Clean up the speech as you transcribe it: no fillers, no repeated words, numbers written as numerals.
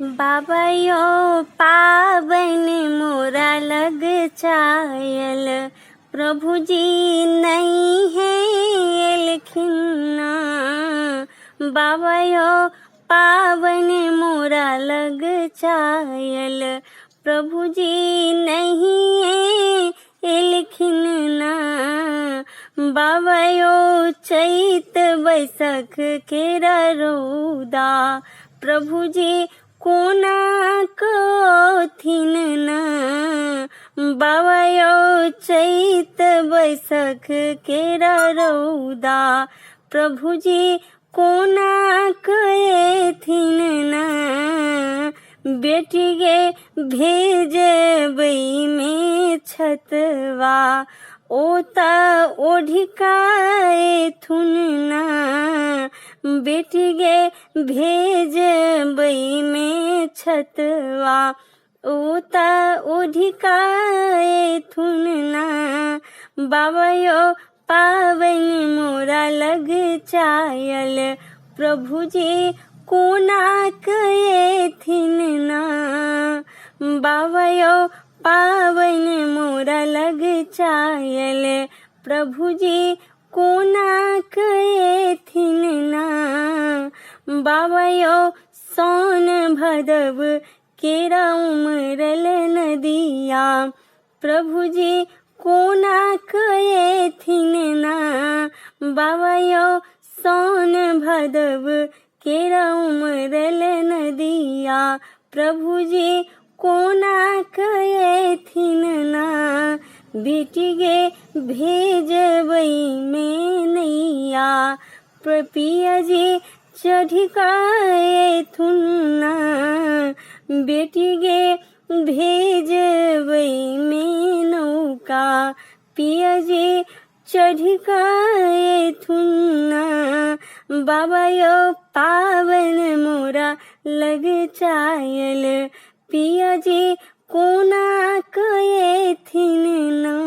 बाबा यो पावन मोरा लग चायल, प्रभु जी नहीं है एलखिना। बाबा यो पावन मोरा लग चायल, प्रभु जी नहीं है एलखिना। बाबा यो चैत बैसख केरा रौदा, प्रभु जी कोना कथिन ना। बाबा यो चैत बैसख केरा रौदा, प्रभु जी कोना कथिन ना। बेटी गे भेजबै में छतवा, ओता ओढ़िकाए थुन ना। बेटी गे भेजबै में छतवा, ओता ओढ़िकाए थुन ना। बाबा यो पावन मोरा लग चायल, प्रभु जी कोना कए थिन ना। बाबा यो पावन मोरा लग चायल, प्रभु जी कोना कए थिन ना। बाबा यो सोन भदव केरा उमरल नदिया, प्रभु जी कोना कए थिन ना। बाबा यो सोन भदव केरा उमरल नदिया, प्रभु जी कोना कए थिन ना। बेटी गे भेजबै में नैया, पिया जी चढ़िकाए थुन ना। बेटी गे भेजबै में नौका, पिया जी चढ़िकाए थुन ना। बाबा यो पावन मोरा लग चायल, पिया जी कोना कए थिन ना।